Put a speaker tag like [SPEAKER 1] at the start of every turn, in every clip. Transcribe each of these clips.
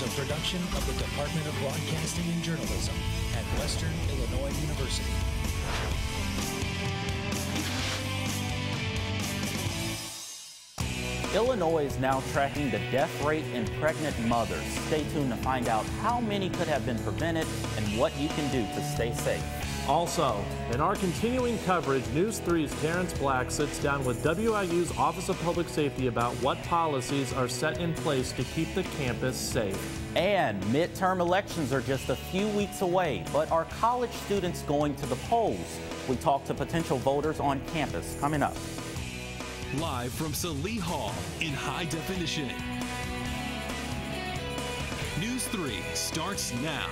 [SPEAKER 1] is a production of the Department of Broadcasting and Journalism at Western Illinois University.
[SPEAKER 2] Illinois is now tracking the death rate in pregnant mothers. Stay tuned to find out how many could have been prevented and what you can do to stay safe.
[SPEAKER 3] Also, in our continuing coverage, News 3's Terrence Black sits down with WIU's Office of Public Safety about what policies are set in place to keep the campus safe.
[SPEAKER 2] And midterm elections are just a few weeks away, but are college students going to the polls? We talk to potential voters on campus coming up.
[SPEAKER 4] Live from Salee Hall in high definition. News 3 starts now.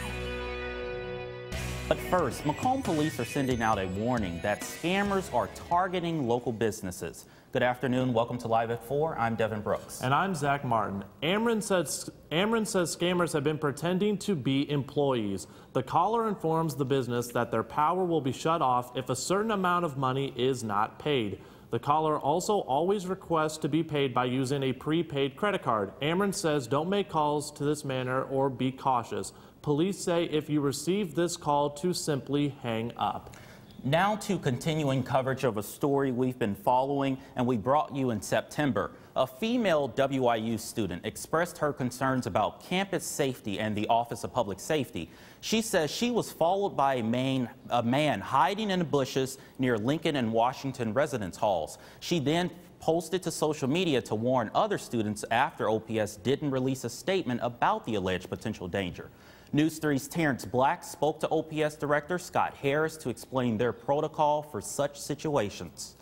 [SPEAKER 2] But first, Macomb police are sending out a warning that scammers are targeting local businesses. Good afternoon. Welcome to Live at 4. I'm Devin Brooks.
[SPEAKER 3] And I'm Zach Martin. Ameren says scammers have been pretending to be employees. The caller informs the business that their power will be shut off if a certain amount of money is not paid. The caller also always requests to be paid by using a prepaid credit card. Ameren says don't make calls to this manner or be cautious. Police say if you receive this call to simply hang up.
[SPEAKER 2] Now to continuing coverage of a story we've been following and we brought you in September. A female WIU student expressed her concerns about campus safety and the Office of Public Safety. She says she was followed by a man hiding in the bushes near Lincoln and Washington residence halls. She then posted to social media to warn other students after OPS didn't release a statement about the alleged potential danger. News 3's Terrence Black spoke to OPS Director Scott Harris to explain their protocol for such situations.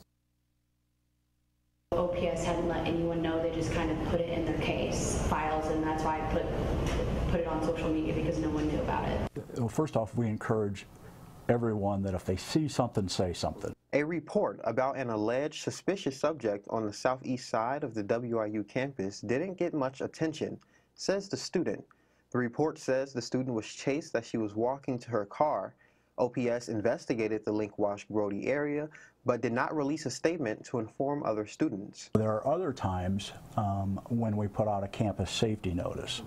[SPEAKER 5] OPS hadn't let anyone know. They just kind of put it in their case files, and that's why I put it on social media, because no one knew about it.
[SPEAKER 6] Well, first off, we encourage everyone that if they see something, say something.
[SPEAKER 7] A report about an alleged suspicious subject on the southeast side of the WIU campus didn't get much attention, says the student. The report says the student was chased as she was walking to her car. OPS investigated the Link-Wash-Grody area, but did not release a statement to inform other students.
[SPEAKER 6] There are other times when we put out a campus safety notice.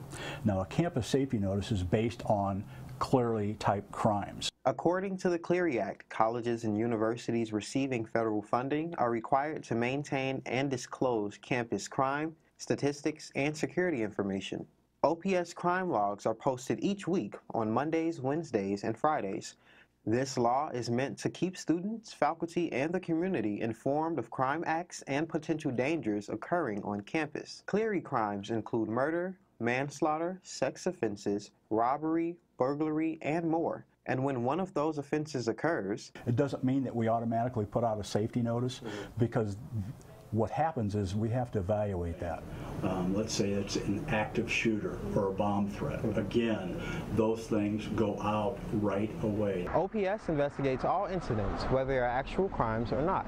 [SPEAKER 6] Now, a campus safety notice is based on clearly typed crimes.
[SPEAKER 7] According to the Clery Act, colleges and universities receiving federal funding are required to maintain and disclose campus crime, statistics, and security information. OPS crime logs are posted each week on Mondays, Wednesdays, and Fridays. This law is meant to keep students, faculty, and the community informed of crime acts and potential dangers occurring on campus. Clery crimes include murder, manslaughter, sex offenses, robbery, burglary, and more. And when one of those offenses occurs,
[SPEAKER 6] it doesn't mean that we automatically put out a safety notice, because what happens is we have to evaluate that.
[SPEAKER 8] Let's say it's an active shooter or a bomb threat. Again, those things go out right away.
[SPEAKER 7] OPS investigates all incidents, whether they are actual crimes or not.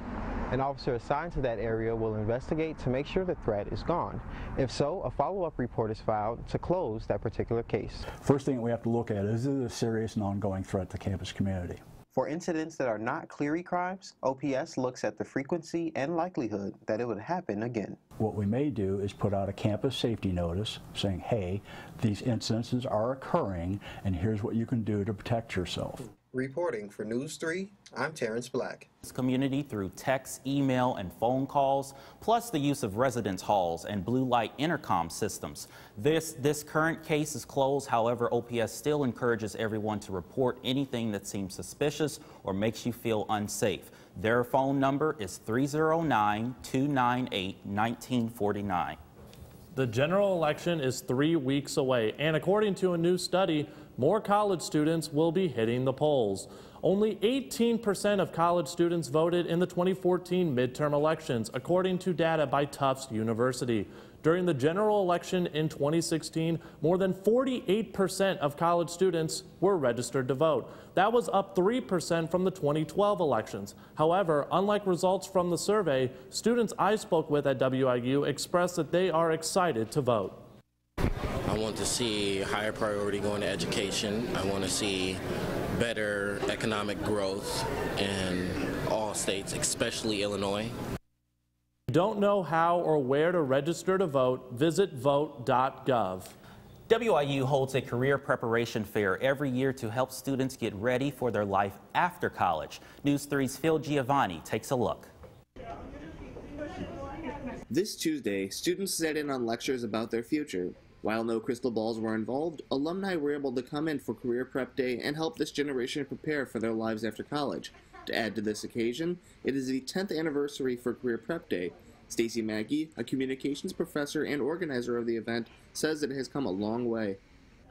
[SPEAKER 7] An officer assigned to that area will investigate to make sure the threat is gone. If so, a follow-up report is filed to close that particular case.
[SPEAKER 6] First thing we have to look at is it a serious and ongoing threat to campus community?
[SPEAKER 7] For incidents that are not Clery crimes, OPS looks at the frequency and likelihood that it would happen again.
[SPEAKER 6] What we may do is put out a campus safety notice saying, hey, these incidences are occurring and here's what you can do to protect yourself.
[SPEAKER 7] Reporting for News 3, I'm Terrence Black.
[SPEAKER 2] Community through text, email, and phone calls, plus the use of residence halls and blue light intercom systems. This current case is closed. However, OPS still encourages everyone to report anything that seems suspicious or makes you feel unsafe. Their phone number is 309-298-1949.
[SPEAKER 3] The general election is 3 weeks away, and according to a new study, more college students will be hitting the polls. Only 18% of college students voted in the 2014 midterm elections, according to data by Tufts University. During the general election in 2016, more than 48% of college students were registered to vote. That was up 3% from the 2012 elections. However, unlike results from the survey, students I spoke with at WIU expressed that they are excited to vote.
[SPEAKER 9] I want to see higher priority going to education. I want to see better economic growth in all states, especially Illinois.
[SPEAKER 3] Don't know how or where to register to vote? Visit vote.gov.
[SPEAKER 2] WIU holds a career preparation fair every year to help students get ready for their life after college. News 3's Phil Giovanni takes a look.
[SPEAKER 10] This Tuesday, students sat in on lectures about their future. While no crystal balls were involved, alumni were able to come in for Career Prep Day and help this generation prepare for their lives after college. To add to this occasion, it is the 10th anniversary for Career Prep Day. Stacy Mackey, a communications professor and organizer of the event, says it has come a long way.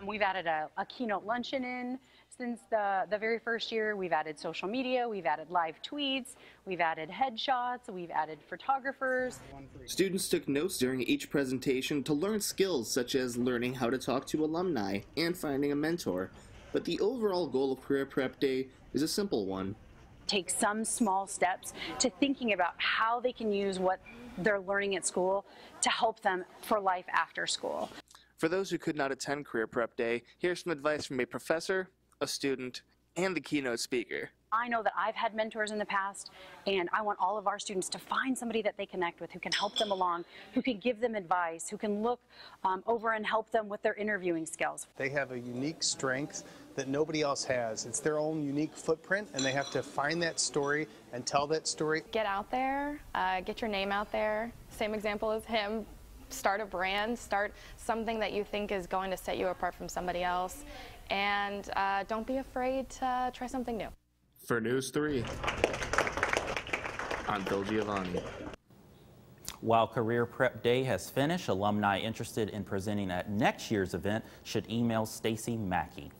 [SPEAKER 11] We've added a keynote luncheon in since the very first year. We've added social media, we've added live tweets, we've added headshots, we've added photographers.
[SPEAKER 10] Students took notes during each presentation to learn skills such as learning how to talk to alumni and finding a mentor. But the overall goal of Career Prep Day is a simple one.
[SPEAKER 11] Take some small steps to thinking about how they can use what they're learning at school to help them for life after school.
[SPEAKER 10] For those who could not attend Career Prep Day, here's some advice from a professor, a student, and the keynote speaker.
[SPEAKER 11] I know that I've had mentors in the past, and I want all of our students to find somebody that they connect with who can help them along, who can give them advice, who can look over and help them with their interviewing skills.
[SPEAKER 12] They have a unique strength that nobody else has. It's their own unique footprint, and they have to find that story and tell that story.
[SPEAKER 13] Get out there, get your name out there. Same example as him. Start a brand, start something that you think is going to set you apart from somebody else, and don't be afraid to try something new.
[SPEAKER 10] For News 3, I'm Phil Giovanni.
[SPEAKER 2] While Career Prep Day has finished, alumni interested in presenting at next year's event should email Stacy Mackey.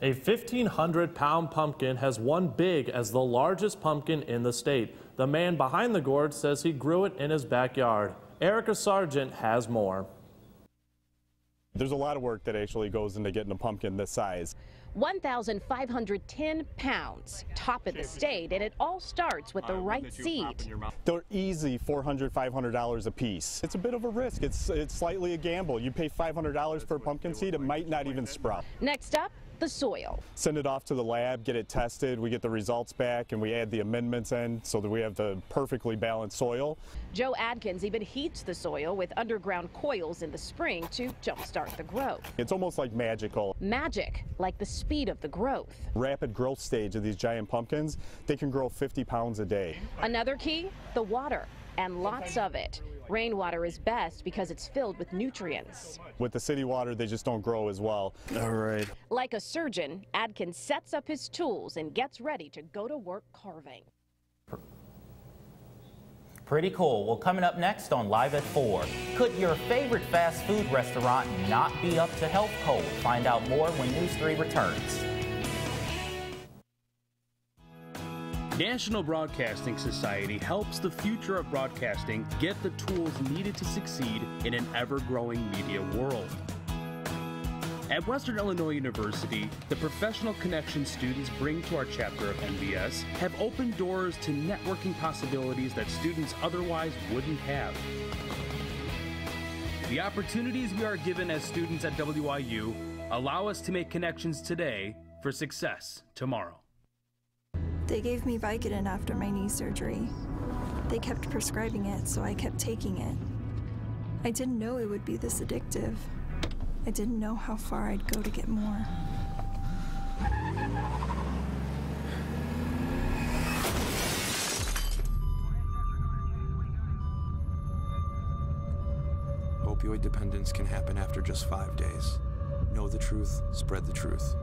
[SPEAKER 3] A 1,500-pound pumpkin has won big as the largest pumpkin in the state. The man behind the gourd says he grew it in his backyard. Erica Sargent has more.
[SPEAKER 14] There's a lot of work that actually goes into getting a pumpkin this size.
[SPEAKER 15] 1,510 pounds, top of the state, and it all starts with the right seed.
[SPEAKER 14] They're easy $400, $500 a piece. It's a bit of a risk. It's slightly a gamble. You pay $500 for a pumpkin seed, it might not even sprout.
[SPEAKER 15] Next up, the soil.
[SPEAKER 14] Send it off to the lab, get it tested, we get the results back, and we add the amendments in so that we have the perfectly balanced soil.
[SPEAKER 15] Joe Adkins even heats the soil with underground coils in the spring to jumpstart the growth.
[SPEAKER 14] It's almost like magical.
[SPEAKER 15] Magic, like the speed of the growth.
[SPEAKER 14] Rapid growth stage of these giant pumpkins, they can grow 50 pounds a day.
[SPEAKER 15] Another key, the water, and lots of it. Rainwater is best because it's filled with nutrients.
[SPEAKER 14] With the city water, they just don't grow as well. All right.
[SPEAKER 15] Like a surgeon, Adkins sets up his tools and gets ready to go to work carving.
[SPEAKER 2] Pretty cool. Well, coming up next on Live at 4, could your favorite fast food restaurant not be up to health code? Find out more when News 3 returns.
[SPEAKER 16] National Broadcasting Society helps the future of broadcasting get the tools needed to succeed in an ever-growing media world. At Western Illinois University, the professional connections students bring to our chapter of NBS have opened doors to networking possibilities that students otherwise wouldn't have. The opportunities we are given as students at WIU allow us to make connections today for success tomorrow.
[SPEAKER 17] They gave me Vicodin after my knee surgery. They kept prescribing it, so I kept taking it. I didn't know it would be this addictive. I didn't know how far I'd go to get more.
[SPEAKER 18] Opioid dependence can happen after just 5 days. Know the truth, spread the truth.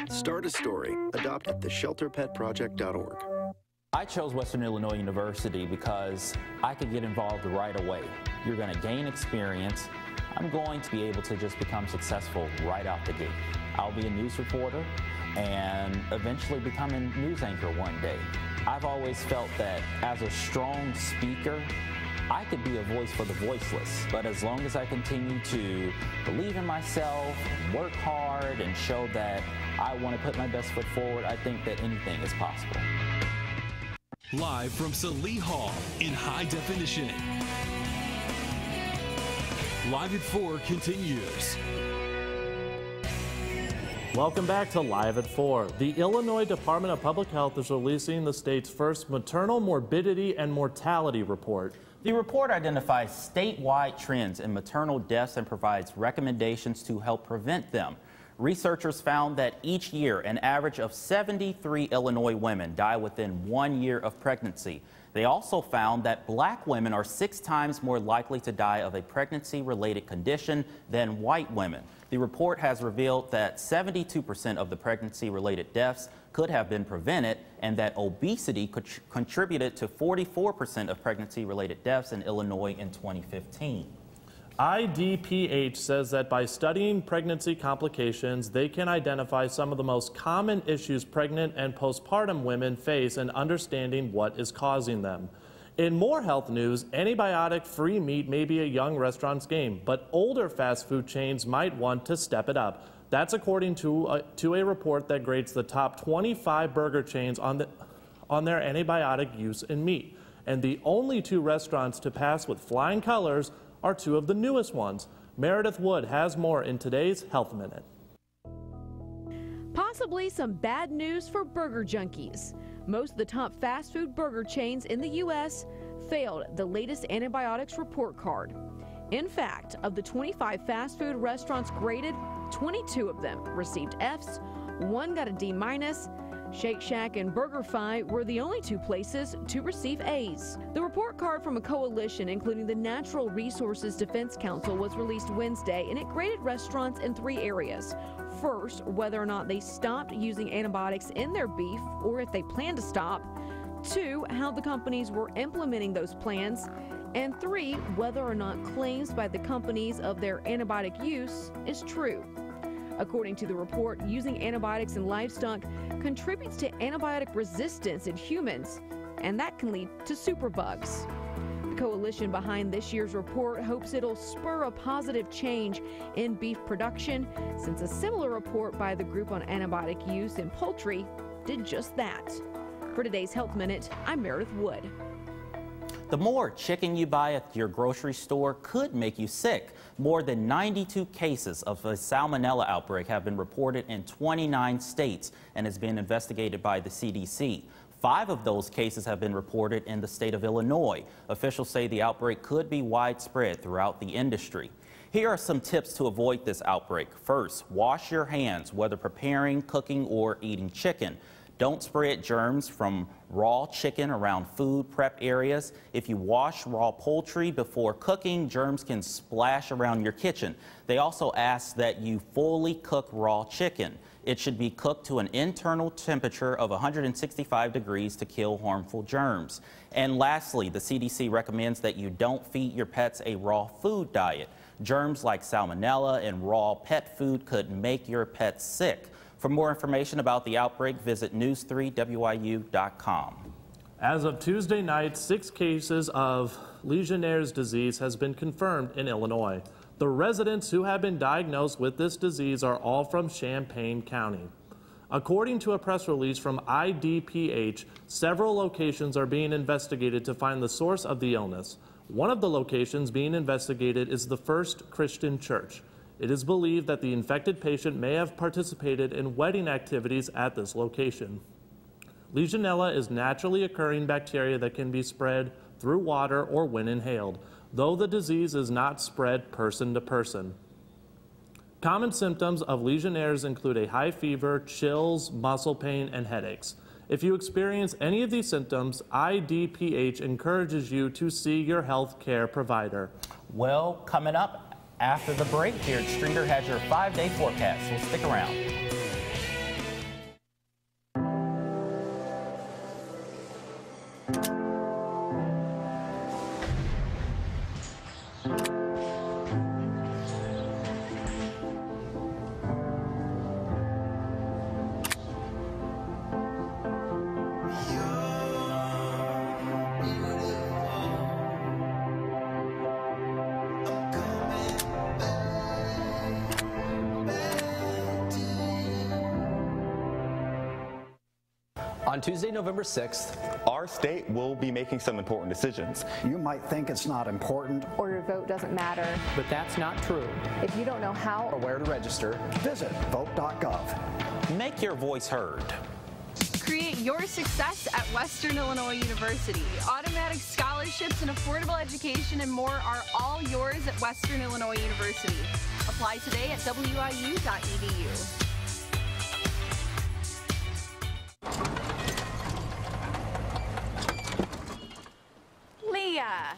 [SPEAKER 19] Start a story. Adopt at theshelterpetproject.org.
[SPEAKER 2] I chose Western Illinois University because I could get involved right away. You're going to gain experience. I'm going to be able to just become successful right out the gate. I'll be a news reporter and eventually become a news anchor one day. I've always felt that as a strong speaker, I could be a voice for the voiceless, but as long as I continue to believe in myself, work hard, and show that I want to put my best foot forward, I think that anything is possible.
[SPEAKER 4] Live from Salee Hall in high definition. Live at 4 continues.
[SPEAKER 3] Welcome back to Live at 4. The Illinois Department of Public Health is releasing the state's first maternal morbidity and mortality report.
[SPEAKER 2] The report identifies statewide trends in maternal deaths and provides recommendations to help prevent them. Researchers found that each year, an average of 73 Illinois women die within 1 year of pregnancy. They also found that black women are 6 times more likely to die of a pregnancy-related condition than white women. The report has revealed that 72% of the pregnancy-related deaths could have been prevented, and that obesity contributed to 44% of pregnancy-related deaths in Illinois in 2015.
[SPEAKER 3] IDPH says that by studying pregnancy complications, they can identify some of the most common issues pregnant and postpartum women face and understanding what is causing them. In more health news, antibiotic-free meat may be a young restaurant's game, but older fast food chains might want to step it up. That's according to a report that grades the top 25 burger chains on their antibiotic use in meat. And the only 2 restaurants to pass with flying colors are 2 of the newest ones. Meredith Wood has more in today's Health Minute.
[SPEAKER 15] Possibly some bad news for burger junkies. Most of the top fast food burger chains in the U.S. failed the latest antibiotics report card. In fact, of the 25 fast food restaurants graded, 22 of them received Fs, 1 got a D-. Shake Shack and BurgerFi were the only 2 places to receive A's. The report card from a coalition, including the Natural Resources Defense Council, was released Wednesday, and it graded restaurants in 3 areas. First, whether or not they stopped using antibiotics in their beef or if they plan to stop. 2, how the companies were implementing those plans. And 3, whether or not claims by the companies of their antibiotic use is true. According to the report, using antibiotics in livestock contributes to antibiotic resistance in humans, and that can lead to superbugs. The coalition behind this year's report hopes it'll spur a positive change in beef production, since a similar report by the group on antibiotic use in poultry did just that. For today's Health Minute, I'm Meredith Wood.
[SPEAKER 2] The more chicken you buy at your grocery store could make you sick. More than 92 cases of a salmonella outbreak have been reported in 29 states and is being investigated by the CDC. 5 of those cases have been reported in the state of Illinois. Officials say the outbreak could be widespread throughout the industry. Here are some tips to avoid this outbreak. First, wash your hands, whether preparing, cooking, or eating chicken. Don't spread germs from raw chicken around food prep areas. If you wash raw poultry before cooking, germs can splash around your kitchen. They also ask that you fully cook raw chicken. It should be cooked to an internal temperature of 165 degrees to kill harmful germs. And lastly, the CDC recommends that you don't feed your pets a raw food diet. Germs like salmonella and raw pet food could make your pets sick. For more information about the outbreak, visit news3wyu.com.
[SPEAKER 3] As of Tuesday night, 6 cases of Legionnaire's disease has been confirmed in Illinois. The residents who have been diagnosed with this disease are all from Champaign County. According to a press release from IDPH, several locations are being investigated to find the source of the illness. One of the locations being investigated is the First Christian Church. It is believed that the infected patient may have participated in wedding activities at this location. Legionella is naturally occurring bacteria that can be spread through water or when inhaled, though the disease is not spread person to person. Common symptoms of Legionnaire's include a high fever, chills, muscle pain, and headaches. If you experience any of these symptoms, IDPH encourages you to see your health care provider.
[SPEAKER 2] Well, coming up after the break, Jared Streeter has your 5-day forecast, so stick around.
[SPEAKER 20] On Tuesday, November 6th,
[SPEAKER 21] our state will be making some important decisions.
[SPEAKER 22] You might think it's not important,
[SPEAKER 23] or your vote doesn't matter,
[SPEAKER 20] but that's not true.
[SPEAKER 23] If you don't know how
[SPEAKER 20] or where to register,
[SPEAKER 22] visit vote.gov.
[SPEAKER 2] Make your voice heard.
[SPEAKER 24] Create your success at Western Illinois University. Automatic scholarships and affordable education and more are all yours at Western Illinois University. Apply today at wiu.edu.
[SPEAKER 25] Leah,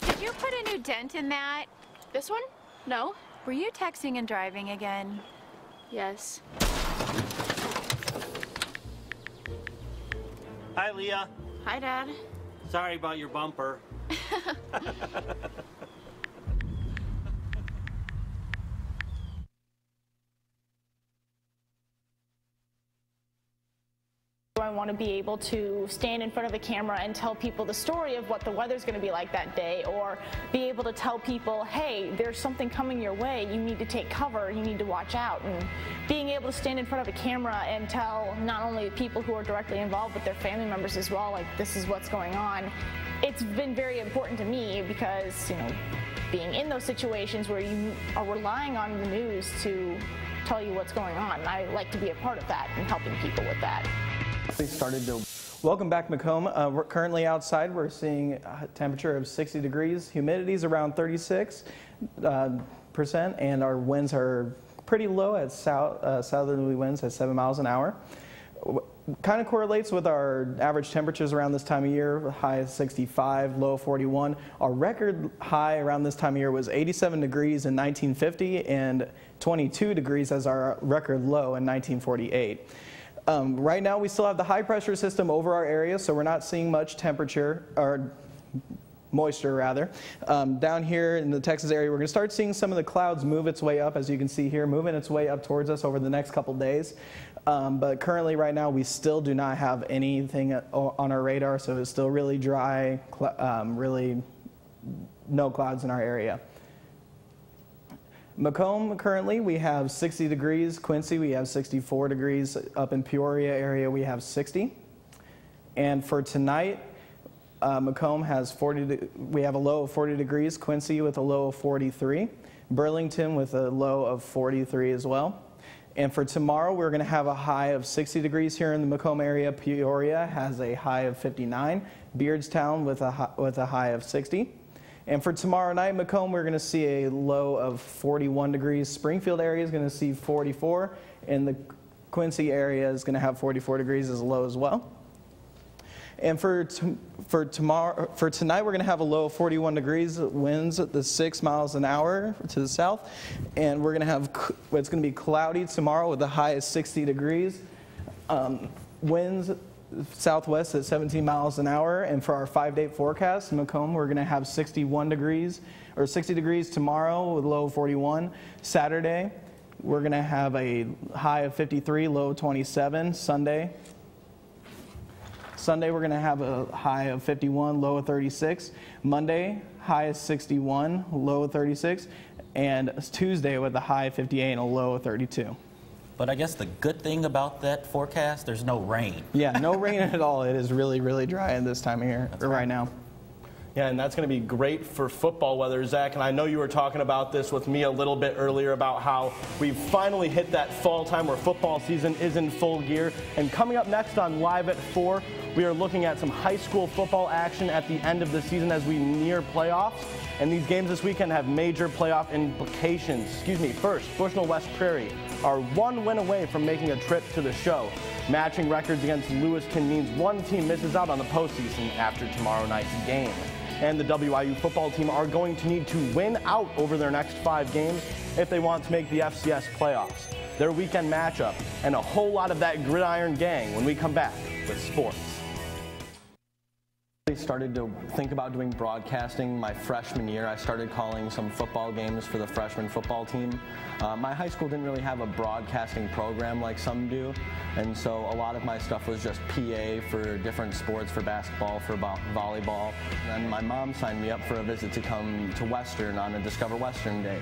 [SPEAKER 25] did you put a new dent in that?
[SPEAKER 23] This one? No.
[SPEAKER 25] Were you texting and driving again?
[SPEAKER 23] Yes.
[SPEAKER 26] Hi, Leah.
[SPEAKER 23] Hi, Dad.
[SPEAKER 26] Sorry about your bumper.
[SPEAKER 27] I want to be able to stand in front of a camera and tell people the story of what the weather's going to be like that day, or be able to tell people, hey, there's something coming your way, you need to take cover, you need to watch out. And being able to stand in front of a camera and tell not only people who are directly involved, but their family members as well, like, this is what's going on. It's been very important to me because, you know, being in those situations where you are relying on the news to tell you what's going on, I like to be a part of that and helping people with that.
[SPEAKER 28] Welcome back, Macomb. We're currently outside. We're seeing a temperature of 60 degrees. Humidity is around 36%, and our winds are pretty low at southerly winds at 7 miles an hour. Kind of correlates with our average temperatures around this time of year, high of 65, low of 41. Our record high around this time of year was 87 degrees in 1950 and 22 degrees as our record low in 1948. Right now we still have the high pressure system over our area, so we're not seeing much temperature, or moisture rather. Down here in the Texas area, we're going to start seeing some of the clouds move its way up, as you can see here, moving its way up towards us over the next couple days. But currently right now we still do not have anything on our radar, so it's still really dry, really no clouds in our area. Macomb, currently, we have 60 degrees. Quincy, we have 64 degrees. Up in Peoria area, we have 60. And for tonight, Macomb has we have a low of 40 degrees. Quincy with a low of 43. Burlington with a low of 43 as well. And for tomorrow, we're going to have a high of 60 degrees here in the Macomb area. Peoria has a high of 59. Beardstown with a high of 60. And for tomorrow night, Macomb, we're going to see a low of 41 degrees. Springfield area is going to see 44, and the Quincy area is going to have 44 degrees as a low as well. And for tonight, we're going to have a low of 41 degrees, winds at the 6 miles an hour to the south, and we're going to have it's going to be cloudy tomorrow with a high of 60 degrees. Winds southwest at 17 miles an hour, and for our 5-day forecast, Macomb, we're going to have 61 degrees, or 60 degrees tomorrow with a low of 41. Saturday, we're going to have a high of 53, low of 27. Sunday, we're going to have a high of 51, low of 36. Monday, high of 61, low of 36. And Tuesday with a high of 58 and a low of 32.
[SPEAKER 2] But I guess the good thing about that forecast, there's no rain.
[SPEAKER 28] Yeah, no rain at all. It is really, really dry at this time of year, right now.
[SPEAKER 29] Yeah, and that's going to be great for football weather, Zach. And I know you were talking about this with me a little bit earlier about how we've finally hit that fall time where football season is in full gear. And coming up next on Live at 4, we are looking at some high school football action at the end of the season as we near playoffs. And these games this weekend have major playoff implications. First, Bushnell West Prairie are one win away from making a trip to the show. Matching records against Lewiston means one team misses out on the postseason after tomorrow night's game. And the WIU football team are going to need to win out over their next 5 games if they want to make the FCS playoffs. Their weekend matchup and a whole lot of that gridiron gang when we come back with sports. I started to think about doing broadcasting my freshman year. I started calling some football games for the freshman football team. My high school didn't really have a broadcasting program like some do, and so a lot of my stuff was just PA for different sports, for basketball, for volleyball. And my mom signed me up for a visit to come to Western on a Discover Western Day.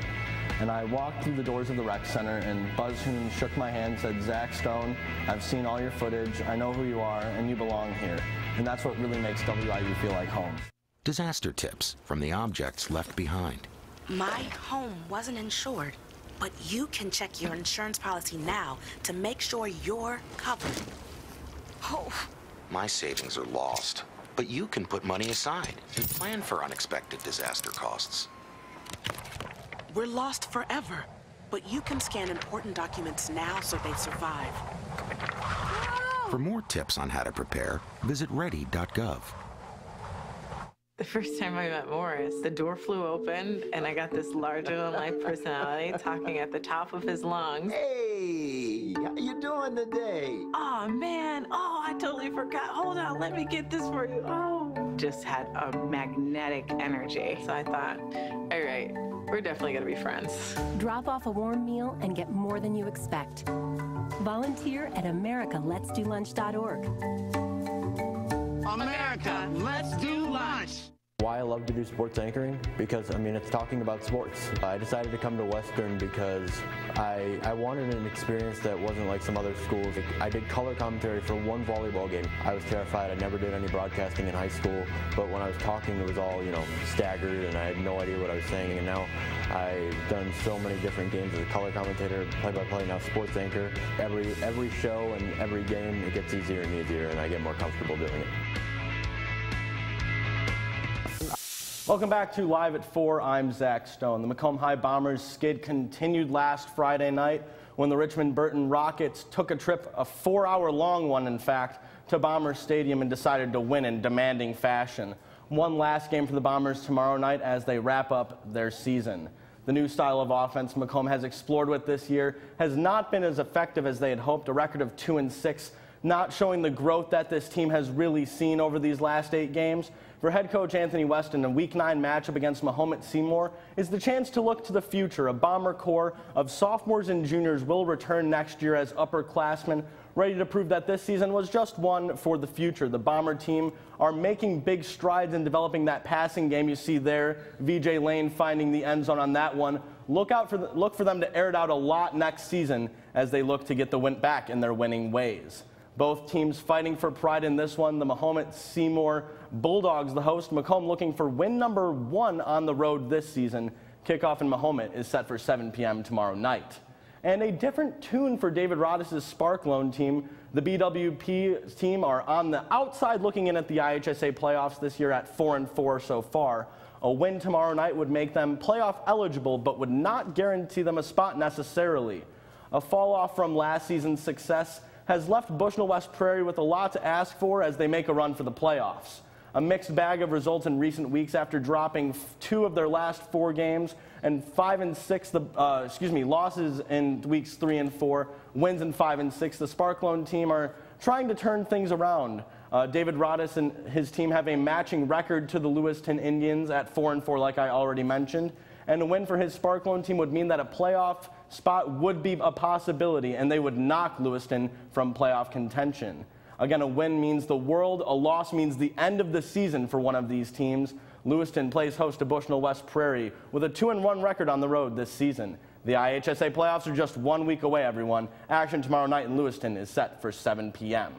[SPEAKER 29] And I walked through the doors of the rec center, and Buzz Hoon shook my hand and said, "Zach Stone, I've seen all your footage, I know who you are, and you belong here." And that's what really makes WIU feel like home.
[SPEAKER 1] Disaster tips from the objects left behind.
[SPEAKER 5] My home wasn't insured, but you can check your insurance policy now to make sure you're covered. Oh.
[SPEAKER 1] My savings are lost, but you can put money aside and plan for unexpected disaster costs.
[SPEAKER 5] We're lost forever, but you can scan important documents now so they survive.
[SPEAKER 1] For more tips on how to prepare, visit ready.gov.
[SPEAKER 6] The first time I met Morris, the door flew open and I got this larger-than-life personality talking at the top of his lungs.
[SPEAKER 7] Hey, how you doing today?
[SPEAKER 6] Oh, man. Oh, I totally forgot. Hold on, let me get this for you. Oh. Just had a magnetic energy. So I thought, all right, we're definitely going to be friends.
[SPEAKER 8] Drop off a warm meal and get more than you expect. Volunteer at americaletsdolunch.org.
[SPEAKER 7] America, let's do lunch.
[SPEAKER 29] Why I love to do sports anchoring? Because, I mean, it's talking about sports. I decided to come to Western because I wanted an experience that wasn't like some other schools. I did color commentary for one volleyball game. I was terrified. I never did any broadcasting in high school, but when I was talking, it was all, you know, staggered, and I had no idea what I was saying. And now I've done so many different games as a color commentator, play-by-play, now sports anchor. Every show and every game, it gets easier and easier, and I get more comfortable doing it. Welcome back to Live at 4. I'm Zach Stone. The Macomb High Bombers' skid continued last Friday night when the Richmond Burton Rockets took a trip, a 4-hour-long one, in fact, to Bombers Stadium and decided to win in demanding fashion. One last game for the Bombers tomorrow night as they wrap up their season. The new style of offense Macomb has explored with this year has not been as effective as they had hoped. A record of 2-6, not showing the growth that this team has really seen over these last 8 games. For head coach Anthony Weston, a Week 9 matchup against Mahomet Seymour is the chance to look to the future. A Bomber core of sophomores and juniors will return next year as upperclassmen, ready to prove that this season was just one for the future. The Bomber team are making big strides in developing that passing game. You see there, VJ Lane finding the end zone on that one. Look for them to air it out a lot next season as they look to get the win back in their winning ways. Both teams fighting for pride in this one. The Mahomet Seymour Bulldogs, the host, Macomb looking for win number 1 on the road this season. Kickoff in Mahomet is set for 7 p.m. tomorrow night. And a different tune for David Rodis' Spark Loan team. The BWP team are on the outside looking in at the IHSA playoffs this year at 4-4 so far. A win tomorrow night would make them playoff eligible, but would not guarantee them a spot necessarily. A fall off from last season's success has left Bushnell West Prairie with a lot to ask for as they make a run for the playoffs. A mixed bag of results in recent weeks after dropping 2 of their last 4 games and 5 and 6, losses in weeks 3 and 4, wins in 5 and 6. The Spark Loan team are trying to turn things around. David Rodis and his team have a matching record to the Lewiston Indians at 4-4, like I already mentioned. And a win for his Spark Loan team would mean that a playoff spot would be a possibility, and they would knock Lewiston from playoff contention. Again, a win means the world, a loss means the end of the season for one of these teams. Lewiston plays host to Bushnell West Prairie with a 2-1 record on the road this season. The IHSA playoffs are just 1 week away, everyone. Action tomorrow night in Lewiston is set for 7 p.m.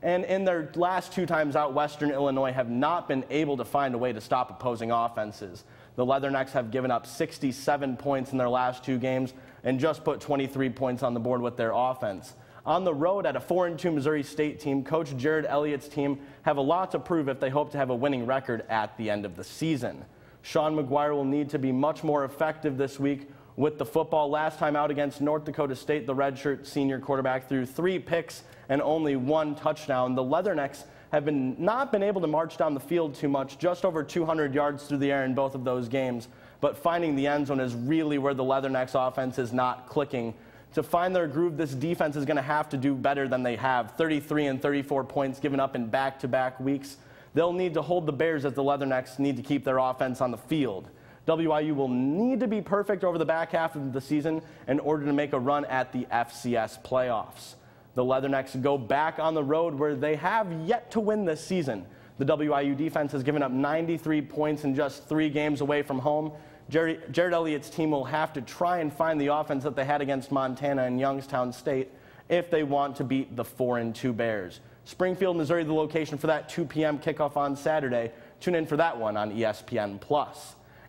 [SPEAKER 29] And in their last 2 times out, Western Illinois have not been able to find a way to stop opposing offenses. The Leathernecks have given up 67 points in their last 2 games and just put 23 points on the board with their offense. On the road at a 4-2 Missouri State team, Coach Jared Elliott's team have a lot to prove if they hope to have a winning record at the end of the season. Sean McGuire will need to be much more effective this week with the football. Last time out against North Dakota State, the redshirt senior quarterback threw 3 picks and only 1 touchdown. The Leathernecks have not been able to march down the field too much, just over 200 yards through the air in both of those games. But finding the end zone is really where the Leathernecks offense is not clicking. To find their groove, this defense is going to have to do better than they have. 33 and 34 points given up in back-to-back weeks. They'll need to hold the Bears as the Leathernecks need to keep their offense on the field. WIU will need to be perfect over the back half of the season in order to make a run at the FCS playoffs. The Leathernecks go back on the road where they have yet to win this season. The WIU defense has given up 93 points in just 3 games away from home. Jared Elliott's team will have to try and find the offense that they had against Montana and Youngstown State if they want to beat the 4-2 Bears. Springfield, Missouri, the location for that 2 p.m. kickoff on Saturday. Tune in for that one on ESPN+.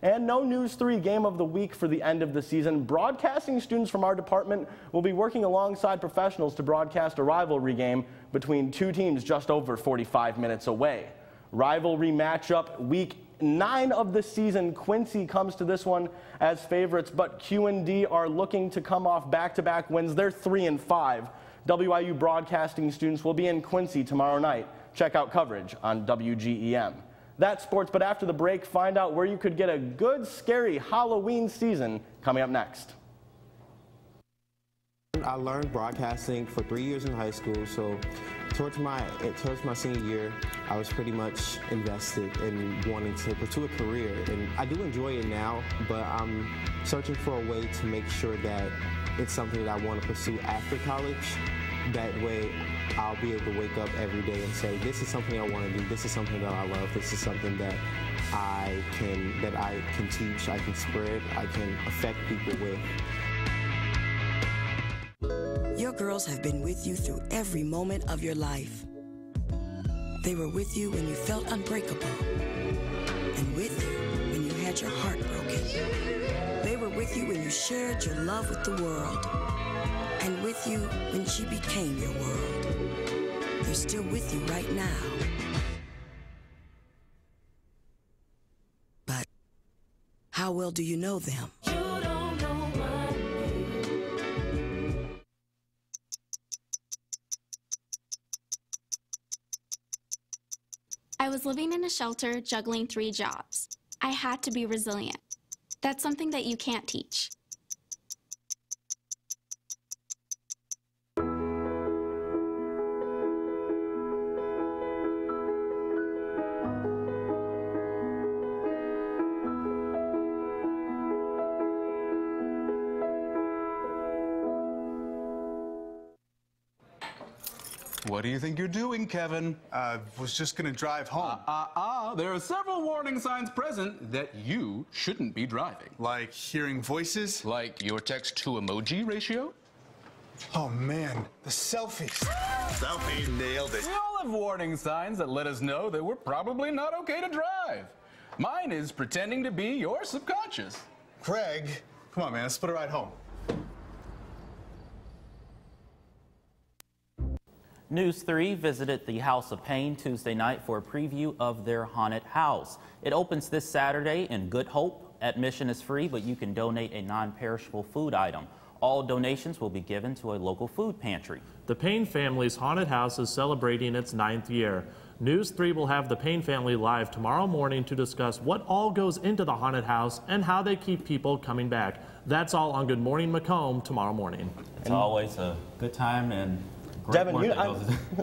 [SPEAKER 29] And no News 3 game of the week for the end of the season. Broadcasting students from our department will be working alongside professionals to broadcast a rivalry game between two teams just over 45 minutes away. Rivalry matchup week 9 of the season. Quincy comes to this one as favorites, but Q&D are looking to come off back-to-back wins. They're 3-5. WIU broadcasting students will be in Quincy tomorrow night. Check out coverage on WGEM. That's sports, but after the break, find out where you could get a good, scary Halloween season coming up next.
[SPEAKER 9] I learned broadcasting for 3 years in high school, so towards my senior year, I was pretty much invested in wanting to pursue a career, and I do enjoy it now, but I'm searching for a way to make sure that it's something that I want to pursue after college. That way, I'll be able to wake up every day and say, this is something I want to do, this is something that I love, this is something that I can teach, I can spread, I can affect people with.
[SPEAKER 10] Your girls have been with you through every moment of your life. They were with you when you felt unbreakable, and with you when you had your heart broken. They were with you when you shared your love with the world, and with you when she became your world. They're still with you right now. But how well do you know them? You don't know my name.
[SPEAKER 11] I was living in a shelter, juggling 3 jobs. I had to be resilient. That's something that you can't teach.
[SPEAKER 12] What do you think you're doing, Kevin?
[SPEAKER 13] Was just gonna drive home.
[SPEAKER 12] There are several warning signs present that you shouldn't be driving.
[SPEAKER 13] Like hearing voices?
[SPEAKER 12] Like your text-to-emoji ratio?
[SPEAKER 13] Oh man, the selfies.
[SPEAKER 12] Selfie, nailed it. We all have warning signs that let us know that we're probably not okay to drive. Mine is pretending to be your subconscious.
[SPEAKER 13] Craig, come on man, let's put a ride home.
[SPEAKER 2] News 3 visited the House of Pain Tuesday night for a preview of their haunted house. It opens this Saturday in Good Hope. Admission is free, but you can donate a non-perishable food item. All donations will be given to a local food pantry.
[SPEAKER 3] The Payne family's haunted house is celebrating its 9th year. News 3 will have the Payne family live tomorrow morning to discuss what all goes into the haunted house and how they keep people coming back. That's all on Good Morning Macomb tomorrow morning.
[SPEAKER 2] It's always a good time and
[SPEAKER 29] Devin,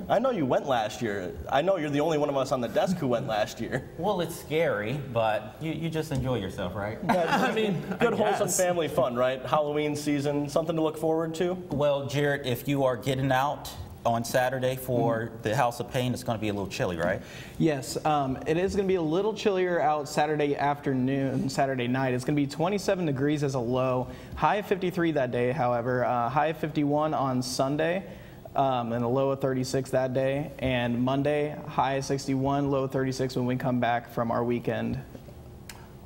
[SPEAKER 29] I know you went last year. I know you're the only one of us on the desk who went last year.
[SPEAKER 2] Well, it's scary, but you just enjoy yourself, right?
[SPEAKER 29] I mean, good wholesome family fun, right? Halloween season, something to look forward to?
[SPEAKER 2] Well, Jared, if you are getting out on Saturday for the House of Pain, it's going to be a little chilly, right?
[SPEAKER 28] Yes, it is going to be a little chillier out Saturday afternoon, Saturday night. It's going to be 27 degrees as a low. High of 53 that day, however. High of 51 on Sunday. And a low of 36 that day, and Monday, high of 61, low of 36 when we come back from our weekend.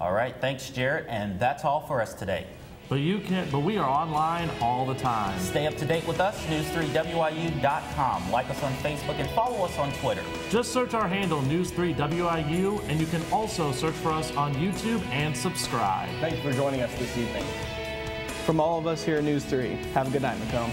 [SPEAKER 2] All right, thanks, Jared, and that's all for us today.
[SPEAKER 3] But we are online all the time.
[SPEAKER 2] Stay up to date with us, news3wiu.com. Like us on Facebook and follow us on Twitter.
[SPEAKER 3] Just search our handle, News3WIU, and you can also search for us on YouTube and subscribe.
[SPEAKER 29] Thank you for joining us this evening.
[SPEAKER 28] From all of us here at News 3, have a good night, Macomb.